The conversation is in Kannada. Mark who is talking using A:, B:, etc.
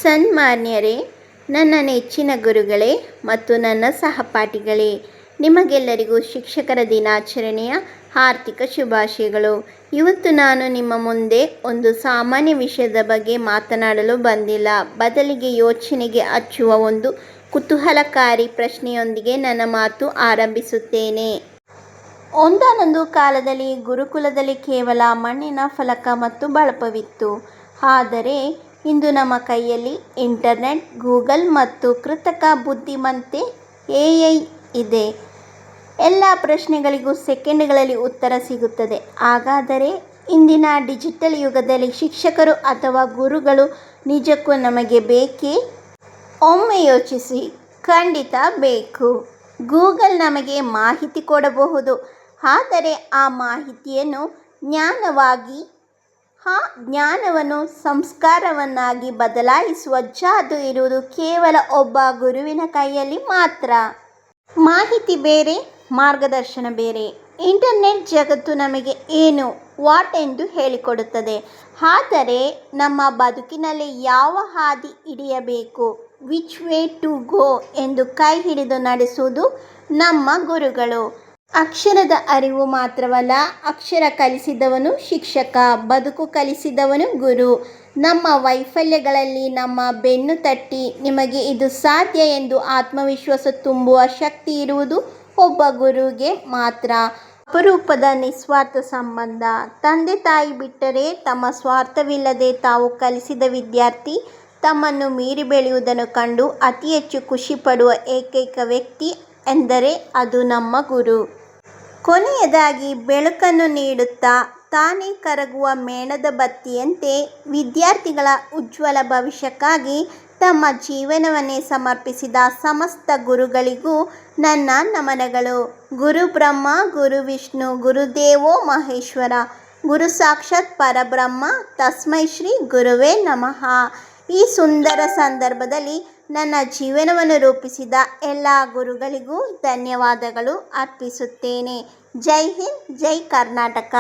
A: ಸನ್ಮಾನ್ಯರೇ, ನನ್ನ ನೆಚ್ಚಿನ ಗುರುಗಳೇ ಮತ್ತು ನನ್ನ ಸಹಪಾಠಿಗಳೇ, ನಿಮಗೆಲ್ಲರಿಗೂ ಶಿಕ್ಷಕರ ದಿನಾಚರಣೆಯ ಆರ್ಥಿಕ ಶುಭಾಶಯಗಳು. ಇವತ್ತು ನಾನು ನಿಮ್ಮ ಮುಂದೆ ಒಂದು ಸಾಮಾನ್ಯ ವಿಷಯದ ಬಗ್ಗೆ ಮಾತನಾಡಲು ಬಂದಿಲ್ಲ. ಬದಲಿಗೆ ಯೋಚನೆಗೆ ಹಚ್ಚುವ ಒಂದು ಕುತೂಹಲಕಾರಿ ಪ್ರಶ್ನೆಯೊಂದಿಗೆ ನನ್ನ ಮಾತು ಆರಂಭಿಸುತ್ತೇನೆ. ಒಂದಾನೊಂದು ಕಾಲದಲ್ಲಿ ಗುರುಕುಲದಲ್ಲಿ ಕೇವಲ ಮಣ್ಣಿನ ಫಲಕ ಮತ್ತು ಬಳಪವಿತ್ತು. ಆದರೆ ಇಂದು ನಮ್ಮ ಕೈಯಲ್ಲಿ ಇಂಟರ್ನೆಟ್, ಗೂಗಲ್ ಮತ್ತು ಕೃತಕ ಬುದ್ಧಿಮತ್ತೆ AI ಇದೆ. ಎಲ್ಲ ಪ್ರಶ್ನೆಗಳಿಗೂ ಸೆಕೆಂಡ್ಗಳಲ್ಲಿ ಉತ್ತರ ಸಿಗುತ್ತದೆ. ಹಾಗಾದರೆ ಇಂದಿನ ಡಿಜಿಟಲ್ ಯುಗದಲ್ಲಿ ಶಿಕ್ಷಕರು ಅಥವಾ ಗುರುಗಳು ನಿಜಕ್ಕೂ ನಮಗೆ ಬೇಕೇ? ಒಮ್ಮೆ ಯೋಚಿಸಿ. ಖಂಡಿತ ಬೇಕು. ಗೂಗಲ್ ನಮಗೆ ಮಾಹಿತಿ ಕೊಡಬಹುದು, ಆದರೆ ಆ ಮಾಹಿತಿಯನ್ನು ಜ್ಞಾನವನ್ನು ಸಂಸ್ಕಾರವನ್ನಾಗಿ ಬದಲಾಯಿಸುವ ಜಾದು ಇರುವುದು ಕೇವಲ ಒಬ್ಬ ಗುರುವಿನ ಕೈಯಲ್ಲಿ ಮಾತ್ರ. ಮಾಹಿತಿ ಬೇರೆ, ಮಾರ್ಗದರ್ಶನ ಬೇರೆ. ಇಂಟರ್ನೆಟ್ ಜಗತ್ತು ನಮಗೆ ಏನು, ವಾಟ್ ಎಂದು ಹೇಳಿಕೊಡುತ್ತದೆ. ಆದರೆ ನಮ್ಮ ಬದುಕಿನಲ್ಲಿ ಯಾವ ಹಾದಿ ಹಿಡಿಯಬೇಕು, ವಿಚ್ ವೇ ಟು ಗೋ ಎಂದು ಕೈ ಹಿಡಿದು ನಡೆಸುವುದು ನಮ್ಮ ಗುರುಗಳು. ಅಕ್ಷರದ ಅರಿವು ಮಾತ್ರವಲ್ಲ, ಅಕ್ಷರ ಕಲಿಸಿದವನು ಶಿಕ್ಷಕ, ಬದುಕು ಕಲಿಸಿದವನು ಗುರು. ನಮ್ಮ ವೈಫಲ್ಯಗಳಲ್ಲಿ ನಮ್ಮ ಬೆನ್ನು ತಟ್ಟಿ ನಿಮಗೆ ಇದು ಸಾಧ್ಯ ಎಂದು ಆತ್ಮವಿಶ್ವಾಸ ತುಂಬುವ ಶಕ್ತಿ ಇರುವುದು ಒಬ್ಬ ಗುರುವಿಗೆ ಮಾತ್ರ. ಅಪರೂಪದ ನಿಸ್ವಾರ್ಥ ಸಂಬಂಧ. ತಂದೆ ತಾಯಿ ಬಿಟ್ಟರೆ ತಮ್ಮ ಸ್ವಾರ್ಥವಿಲ್ಲದೆ ತಾವು ಕಲಿಸಿದ ವಿದ್ಯಾರ್ಥಿ ತಮ್ಮನ್ನು ಮೀರಿ ಬೆಳೆಯುವುದನ್ನು ಕಂಡು ಅತಿ ಹೆಚ್ಚು ಖುಷಿ ಪಡುವ ಏಕೈಕ ವ್ಯಕ್ತಿ ಎಂದರೆ ಅದು ನಮ್ಮ ಗುರು. ಕೊನೆಯದಾಗಿ ಬೆಳಕನ್ನು ನೀಡುತ್ತಾ ತಾನೇ ಕರಗುವ ಮೇಣದ ಬತ್ತಿಯಂತೆ ವಿದ್ಯಾರ್ಥಿಗಳ ಉಜ್ವಲ ಭವಿಷ್ಯಕ್ಕಾಗಿ ತಮ್ಮ ಜೀವನವನ್ನೇ ಸಮರ್ಪಿಸಿದ ಸಮಸ್ತ ಗುರುಗಳಿಗೂ ನನ್ನ ನಮನಗಳು. ಗುರು ಬ್ರಹ್ಮ, ಗುರು ವಿಷ್ಣು, ಗುರುದೇವೋ ಮಹೇಶ್ವರ, ಗುರು ಸಾಕ್ಷಾತ್ ಪರಬ್ರಹ್ಮ, ತಸ್ಮೈ ಶ್ರೀ ಗುರುವೇ ನಮಃ. ಈ ಸುಂದರ ಸಂದರ್ಭದಲ್ಲಿ ನನ್ನ ಜೀವನವನ್ನು ರೂಪಿಸಿದ ಎಲ್ಲ ಗುರುಗಳಿಗೂ ಧನ್ಯವಾದಗಳು ಅರ್ಪಿಸುತ್ತೇನೆ. ಜೈ ಹಿಂದ್, ಜೈ ಕರ್ನಾಟಕ.